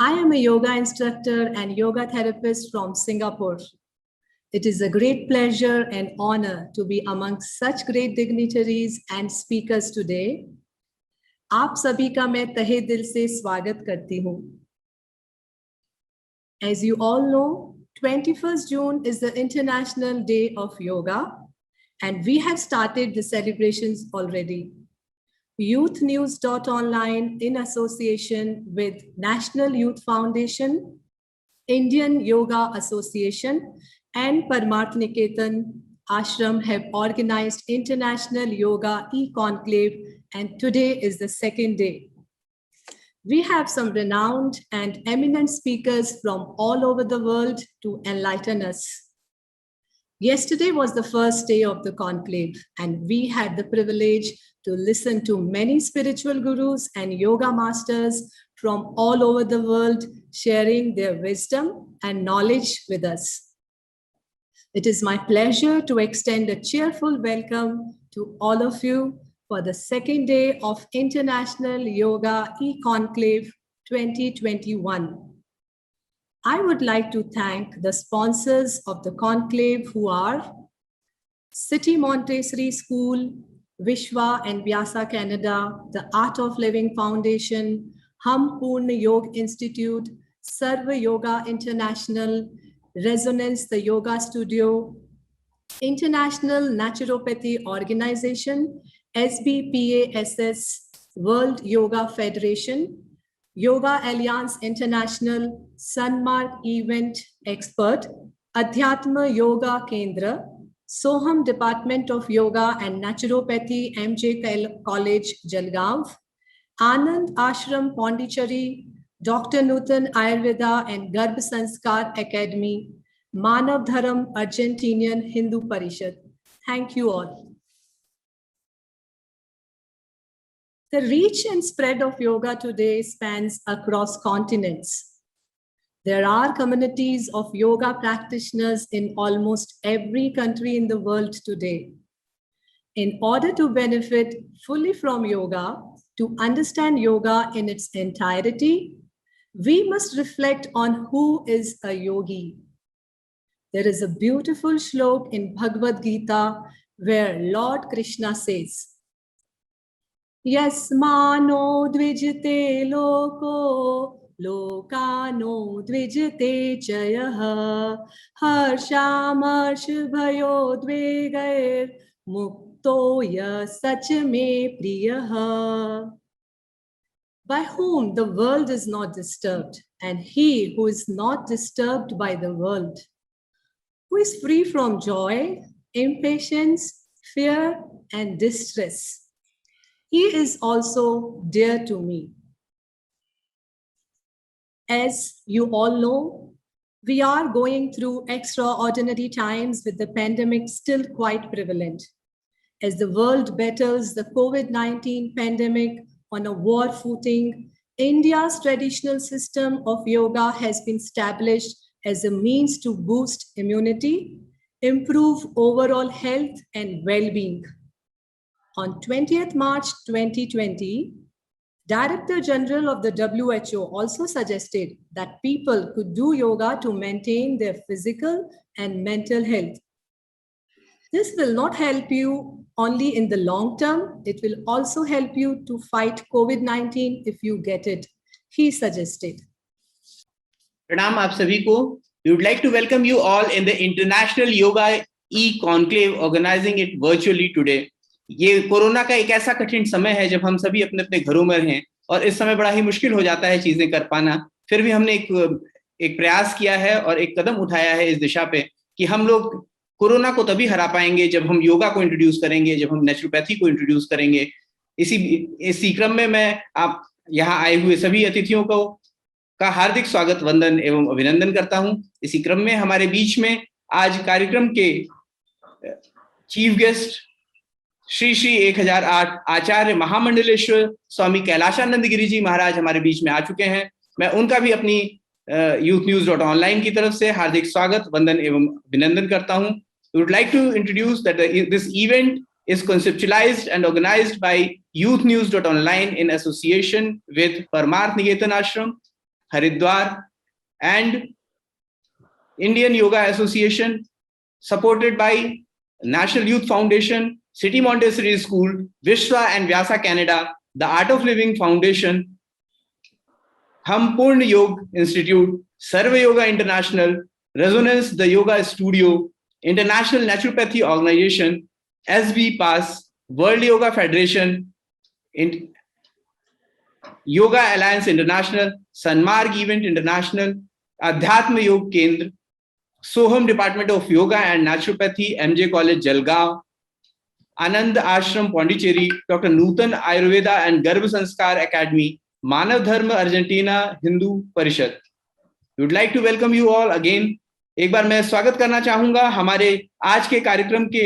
I am a yoga instructor and yoga therapist from Singapore. It is a great pleasure and honor to be amongst such great dignitaries and speakers today. आप सभी का मैं तहे दिल से स्वागत करती हूँ. As you all know, 21st June is the International Day of Yoga, and we have started the celebrations already. News.Online, in association with National Youth Foundation, Indian Yoga Association, and Parmarth Niketan Ashram have organized International Yoga E-Conclave, and today is the second day. We have some renowned and eminent speakers from all over the world to enlighten us. Yesterday was the first day of the conclave, and we had the privilege to listen to many spiritual gurus and yoga masters from all over the world sharing their wisdom and knowledge with us. It is my pleasure to extend a cheerful welcome to all of you for the second day of International Yoga E-Conclave 2021. I would like to thank the sponsors of the conclave, who are City Montessori School, Vishwa and Vyasa, Canada, the Art of Living Foundation, Hum Purna Yoga Institute, Sarva Yoga International, Resonance the Yoga Studio, International Naturopathy Organization, SBPASS, World Yoga Federation, Yoga Alliance International, Sanmarg Event Expert, Adhyatm Yoga Kendra, Soham Department of Yoga and Naturopathy, MJ College, Jalgaon, Ananda Ashram, Pondichery, Dr. Nutan Ayurveda and Garbh Sanskar Academy, Manav, Dharam, Argentinian Hindu Parishad. Thank you all. The reach and spread of yoga today spans across continents. There are communities of yoga practitioners in almost every country in the world today. In order to benefit fully from yoga, to understand yoga in its entirety, we must reflect on who is a yogi. There is a beautiful shlok in Bhagavad Gita where Lord Krishna says, Yasmano dvijate loko, lokano dvijate chayaha, harshamarsh bhayo dvegair, muktoya sachme priyaha. By whom the world is not disturbed, and he who is not disturbed by the world, who is free from joy, impatience, fear, and distress, he is also dear to me. As you all know, we are going through extraordinary times with the pandemic still quite prevalent. As the world battles the COVID-19 pandemic on a war footing, India's traditional system of yoga has been established as a means to boost immunity, improve overall health and well-being. On 20th March 2020, Director General of the WHO also suggested that people could do yoga to maintain their physical and mental health. This will not help you only in the long term, it will also help you to fight COVID-19 if you get it, he suggested. Pranam aap sabhi ko. We would like to welcome you all in the International Yoga E-Conclave, organizing it virtually today. ये corona का एक ऐसा कठिन समय है जब हम सभी अपने अपने घरों में हैं और इस समय बड़ा ही मुश्किल हो जाता है चीजें कर पाना. फिर भी हमने एक प्रयास किया है और एक कदम उठाया है इस दिशा पे कि हम लोग कोरोना को तभी हरा पाएंगे जब हम योगा को इंट्रोड्यूस करेंगे, जब हम नेचुरोपैथी को इंट्रोड्यूस करेंगे. इसी क्रम में मैं आप यहाँ आए हुए सभी अतिथियों का हार्दिक स्वागत, वंदन एवं अभिनंदन करता हूं. इसी क्रम में हमारे बीच में आज कार्यक्रम के चीफ गेस्ट श्री 1008 आचार्य महामंडलेश्वर स्वामी कैलाशानंद गिरी जी महाराज हमारे बीच में आ चुके हैं. मैं उनका भी अपनी News.Online की तरफ से हार्दिक स्वागत, वंदन एवं अभिनंदन करता हूं. We would like to introduce that this event is conceptualized and organized by News.Online in association with Parmarth Niketan Ashram, Haridwar, and Indian Yoga Association, supported by National Youth Foundation, City Montessori School, Vishwa and Vyasa Canada, the Art of Living Foundation, Hum Purna Yoga Institute, Sarva Yoga International, Resonance the Yoga Studio, International Naturopathy Organization, SBPASS, World Yoga Federation, Yoga Alliance International, Sanmarg Event International, Adhyatm Yoga Kendra, Soham Department of Yoga and Naturopathy, MJ College, Jalgaon, Ananda Ashram, Pondichery, Dr. Nutan Ayurveda and Garbh Sanskar Academy, Manav Dharma, Argentina, Hindu Parishad. We would like to welcome you all again. एक बार मैं स्वागत करना चाहूंगा हमारे आज के कार्यक्रम के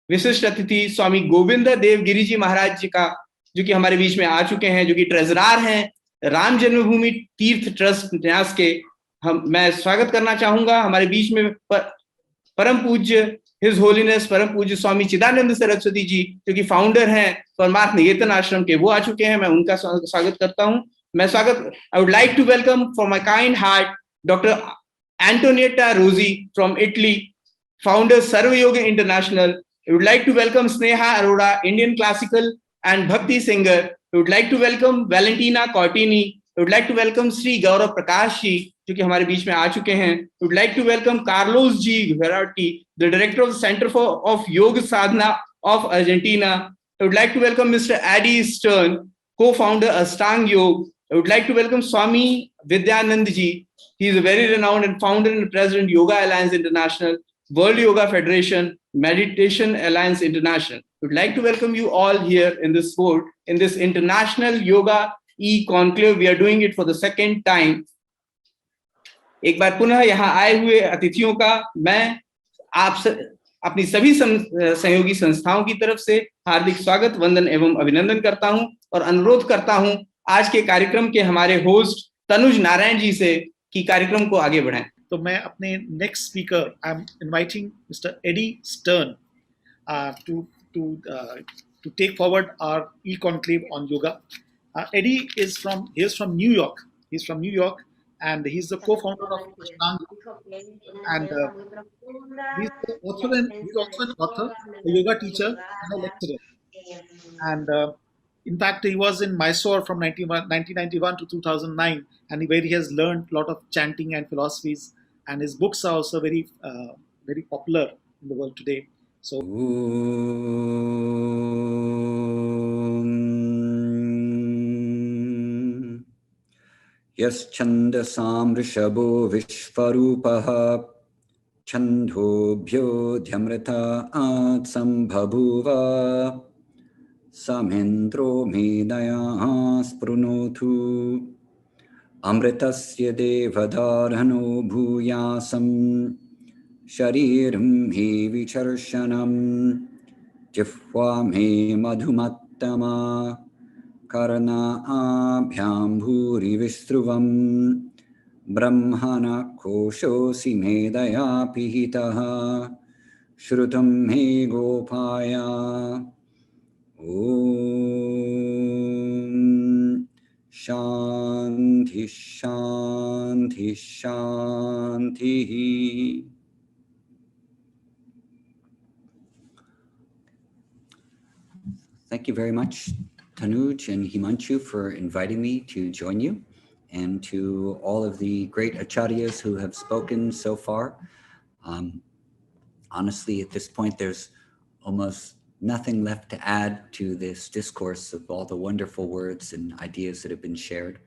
विशिष्ट अतिथि स्वामी गोविंद देव गिरी जी महाराज जी का, जो कि हमारे बीच में आ चुके हैं, जो कि ट्रेजरार हैं राम जन्मभूमि तीर्थ ट्रस्ट न्यास के। मैं स्वागत करना चाहूंगा हमारे बीच में परम पूज्य हिज होलीनेस परम पूज्य स्वामी चिदानंद सरस्वती जी, जो कि फाउंडर हैं परमार्थ निकेतन आश्रम के, वो आ चुके हैं। मैं उनका स्वागत करता हूं। I would like to welcome from my kind heart Dr. Antonietta Rossi from Italy, founder Sarva Yoga International. I would like to welcome Sneha Arora, Indian classical and Bhakti singer. I would like to welcome Valentina Cortini. I would like to welcome Sri Gaurav Prakash ji, जो कि हमारे बीच में आ चुके हैं. I would like to welcome Carlos G. Verratti, the director of the Center of Yoga Sadhana of Argentina. I would like to welcome Mr. Adi Stern, co-founder Ashtang Yoga. I would like to welcome Swami Vidyanand ji. He is a very renowned and founder and president Yoga Alliance International, World Yoga Federation, Meditation Alliance International. I would like to welcome you all here in this board, in this International Yoga E-Conclave. We are doing it for the second time. एक बार पुनः यहाँ आए हुए अतिथियों का मैं आप अपनी सभी सहयोगी संस्थाओं की तरफ से हार्दिक स्वागत, वंदन एवं अभिनंदन करता हूं और अनुरोध करता हूं आज के कार्यक्रम के हमारे होस्ट तनुज नारायण जी से कि कार्यक्रम को आगे बढ़ाएं। तो मैं अपने next speaker I am inviting mister Eddie Stern to take forward our e-conclave on yoga. Eddie is from New York. He's from New York, and he's the co-founder of Ashtang, and he's also an author, a yoga teacher, and a lecturer. And in fact, he was in Mysore from 1991 to 2009, and where he has learned a lot of chanting and philosophies. And his books are also very popular in the world today. So. Yaschandasam rishabho vishvarupaha chandobhyo dhyamrita sambhabuva samendro medaya sprunotu amritasya devadharano bhuyasam shariram hi vicharshanam jihva me madhumattama karna abhyam bhuri vishruvam brahmana koshosi medaya pihitaha shrutam me gopaya om shanti shanti shanti. Thank you very much, Tanuj and Himanshu, for inviting me to join you, and to all of the great acharyas who have spoken so far. Honestly, at this point, there's almost nothing left to add to this discourse of all the wonderful words and ideas that have been shared.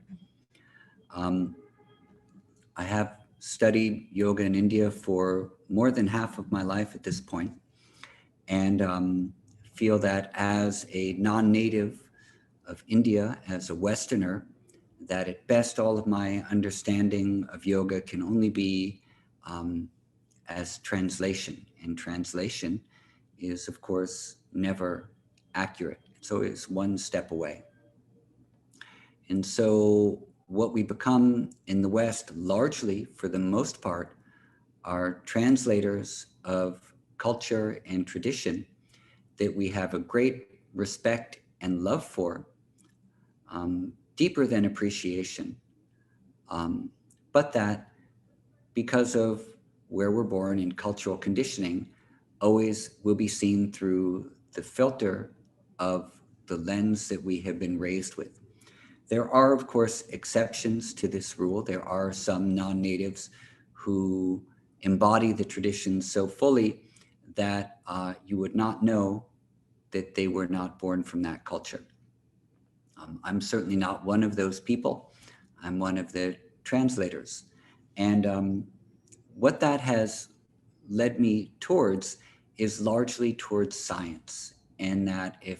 I have studied yoga in India for more than half of my life at this point, and feel that as a non-native of India, as a Westerner, that at best all of my understanding of yoga can only be as translation. And translation is, of course, never accurate. It's always one step away. And so what we become in the West, largely, for the most part, are translators of culture and tradition that we have a great respect and love for, deeper than appreciation. but that because of where we're born and cultural conditioning, always will be seen through the filter of the lens that we have been raised with. There are, of course, exceptions to this rule. There are some non-natives who embody the traditions so fully that you would not know that they were not born from that culture. I'm certainly not one of those people. I'm one of the translators. And what that has led me towards is largely towards science, and that if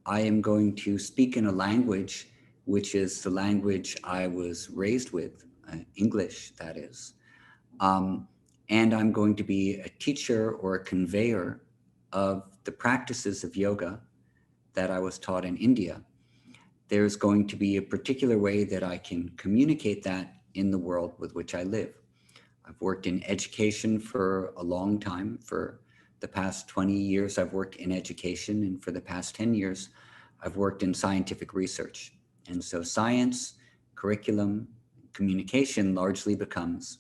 I am going to speak in a language which is the language I was raised with, English, that is, and I'm going to be a teacher or a conveyor of the practices of yoga that I was taught in India, there's going to be a particular way that I can communicate that in the world with which I live. I've worked in education for a long time. For the past 20 years, I've worked in education, and for the past 10 years, I've worked in scientific research. And so science, curriculum, communication largely becomes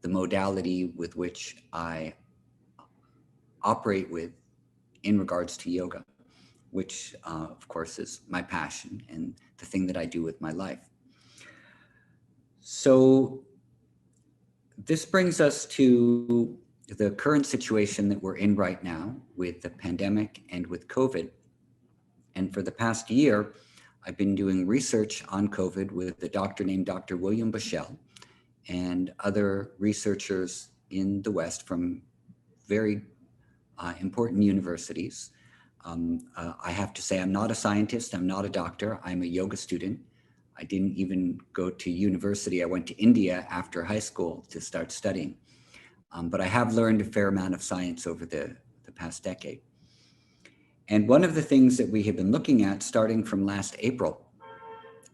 the modality with which I operate with in regards to yoga, which of course is my passion and the thing that I do with my life. So this brings us to the current situation that we're in right now with the pandemic and with COVID. And for the past year, I've been doing research on COVID with a doctor named Dr. William Bushell and other researchers in the West from very important universities. I have to say I'm not a scientist, I'm not a doctor, I'm a yoga student. I didn't even go to university. I went to India after high school to start studying. But I have learned a fair amount of science over the past decade. And one of the things that we have been looking at starting from last April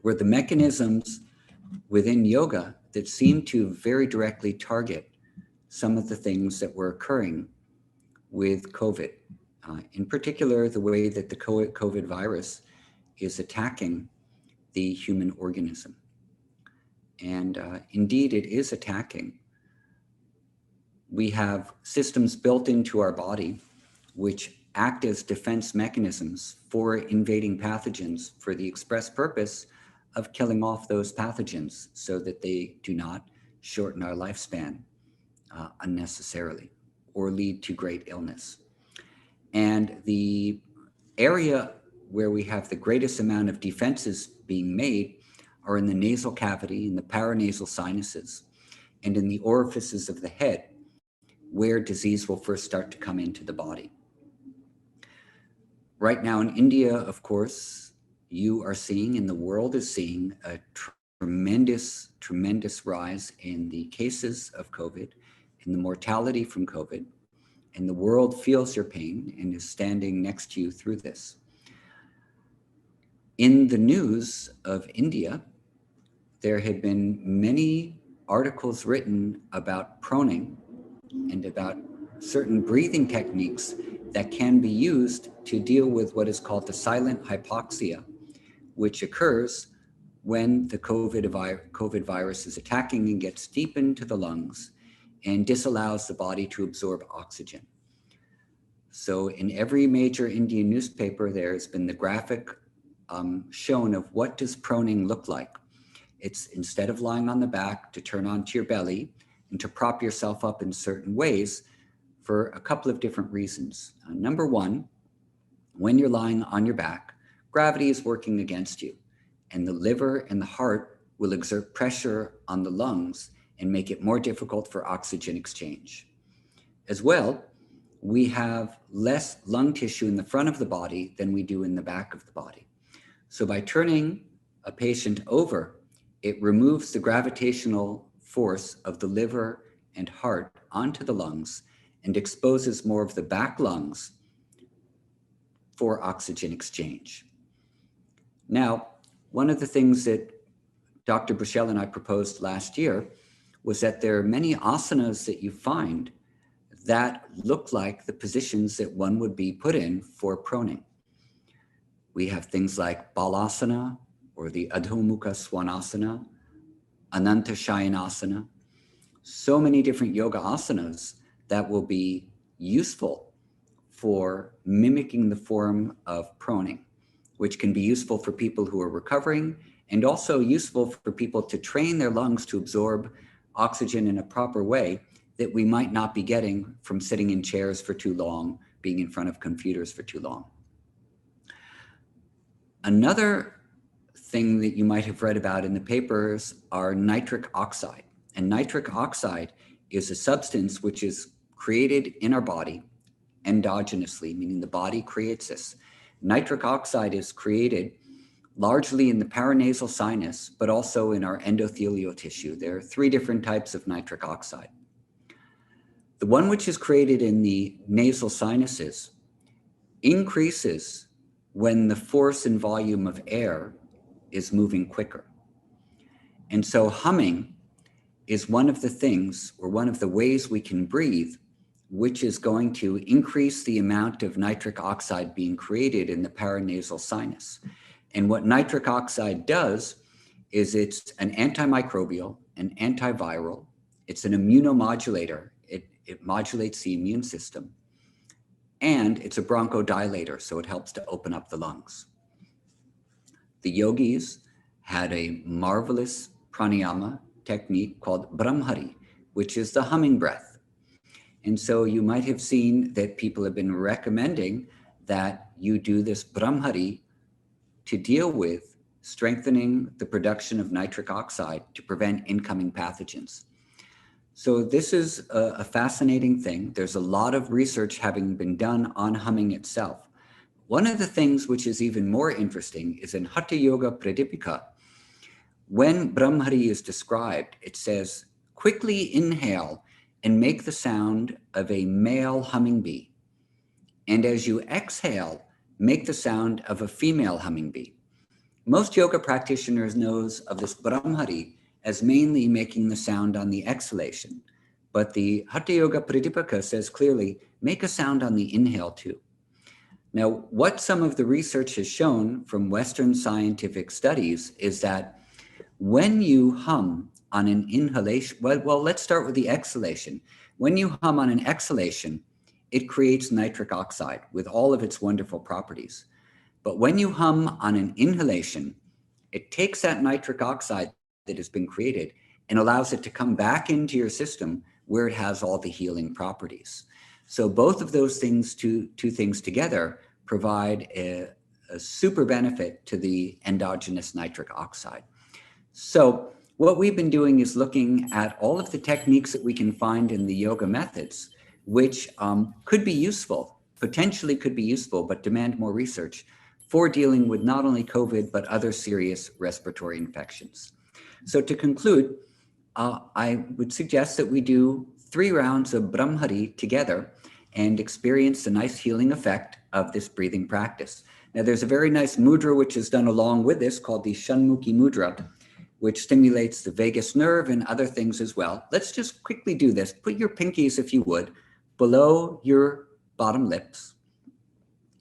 were the mechanisms within yoga that seem to very directly target some of the things that were occurring with COVID. In particular, the way that the COVID virus is attacking the human organism. And indeed, it is attacking. We have systems built into our body which act as defense mechanisms for invading pathogens for the express purpose of killing off those pathogens so that they do not shorten our lifespan unnecessarily or lead to great illness. And the area where we have the greatest amount of defenses being made are in the nasal cavity, in the paranasal sinuses, and in the orifices of the head, where disease will first start to come into the body. Right now in India, of course, you are seeing, and the world is seeing, a tremendous, tremendous rise in the cases of COVID, in the mortality from COVID, and the world feels your pain and is standing next to you through this. In the news of India, there had been many articles written about proning and about certain breathing techniques that can be used to deal with what is called the silent hypoxia, which occurs when the COVID virus is attacking and gets deep into the lungs and disallows the body to absorb oxygen. So in every major Indian newspaper, there has been the graphic shown of what does proning look like. It's instead of lying on the back, to turn onto your belly and to prop yourself up in certain ways for a couple of different reasons. Number one, when you're lying on your back, gravity is working against you, and the liver and the heart will exert pressure on the lungs and make it more difficult for oxygen exchange. As well, we have less lung tissue in the front of the body than we do in the back of the body. So by turning a patient over, it removes the gravitational force of the liver and heart onto the lungs and exposes more of the back lungs for oxygen exchange. Now, one of the things that Dr. Bushell and I proposed last year was that there are many asanas that you find that look like the positions that one would be put in for proning. We have things like Balasana or the Adho Mukha Svanasana, Ananta Shayanasana, so many different yoga asanas that will be useful for mimicking the form of proning, which can be useful for people who are recovering and also useful for people to train their lungs to absorb oxygen in a proper way that we might not be getting from sitting in chairs for too long, being in front of computers for too long. Another thing that you might have read about in the papers are nitric oxide. And nitric oxide is a substance which is created in our body endogenously, meaning the body creates this. Nitric oxide is created largely in the paranasal sinus, but also in our endothelial tissue. There are 3 different types of nitric oxide. The one which is created in the nasal sinuses increases when the force and volume of air is moving quicker. And so humming is one of the things, or one of the ways we can breathe, which is going to increase the amount of nitric oxide being created in the paranasal sinus. And what nitric oxide does is it's an antimicrobial, an antiviral, it's an immunomodulator. It modulates the immune system. And it's a bronchodilator, so it helps to open up the lungs. The yogis had a marvelous pranayama technique called Brahmhari, which is the humming breath. And so you might have seen that people have been recommending that you do this Brahmhari to deal with strengthening the production of nitric oxide to prevent incoming pathogens. So this is a fascinating thing. There's a lot of research having been done on humming itself. One of the things which is even more interesting is in Hatha Yoga Pradipika, when Brahmhari is described, it says, quickly inhale and make the sound of a male hummingbee. And as you exhale, make the sound of a female hummingbee. Most yoga practitioners knows of this Brahmhari as mainly making the sound on the exhalation. But the Hatha Yoga Pradipika says clearly, make a sound on the inhale too. Now, what some of the research has shown from Western scientific studies is that when you hum on an inhalation, well, let's start with the exhalation. When you hum on an exhalation, it creates nitric oxide with all of its wonderful properties. But when you hum on an inhalation, it takes that nitric oxide that has been created and allows it to come back into your system where it has all the healing properties. So both of those things, two things together, provide a super benefit to the endogenous nitric oxide. So what we've been doing is looking at all of the techniques that we can find in the yoga methods, which could be useful, potentially could be useful, but demand more research for dealing with not only COVID, but other serious respiratory infections. So to conclude, I would suggest that we do 3 rounds of Brahmhari together and experience the nice healing effect of this breathing practice. Now, there's a very nice mudra which is done along with this called the Shanmukhi mudra, which stimulates the vagus nerve and other things as well. Let's just quickly do this. Put your pinkies, if you would, below your bottom lips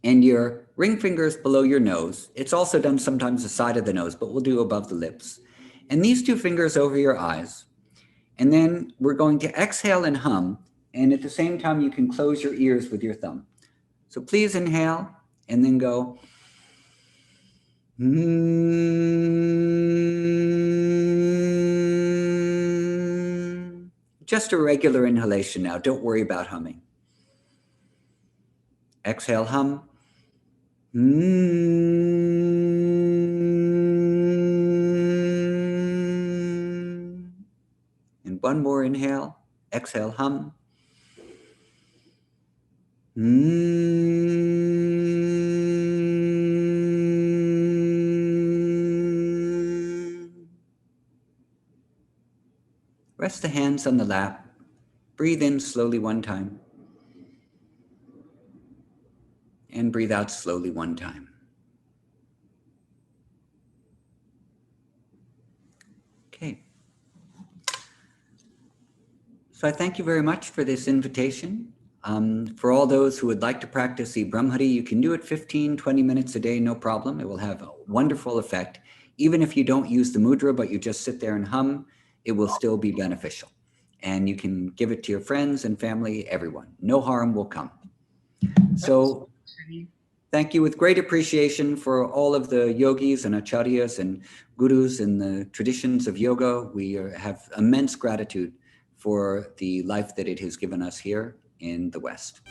and your ring fingers below your nose. It's also done sometimes the side of the nose, but we'll do above the lips. And these 2 fingers over your eyes. And then we're going to exhale and hum. And at the same time, you can close your ears with your thumb. So please inhale and then go. Just a regular inhalation now. Don't worry about humming. Exhale, hum. And one more inhale. Exhale, hum. Rest the hands on the lap. Breathe in slowly 1 time. And breathe out slowly 1 time. Okay. So I thank you very much for this invitation. For all those who would like to practice the Brahmari, you can do it 15, 20 minutes a day, no problem. It will have a wonderful effect. Even if you don't use the mudra, but you just sit there and hum, it will still be beneficial. And you can give it to your friends and family, everyone. No harm will come. So thank you with great appreciation for all of the yogis and acharyas and gurus in the traditions of yoga. We have immense gratitude for the life that it has given us here in the West.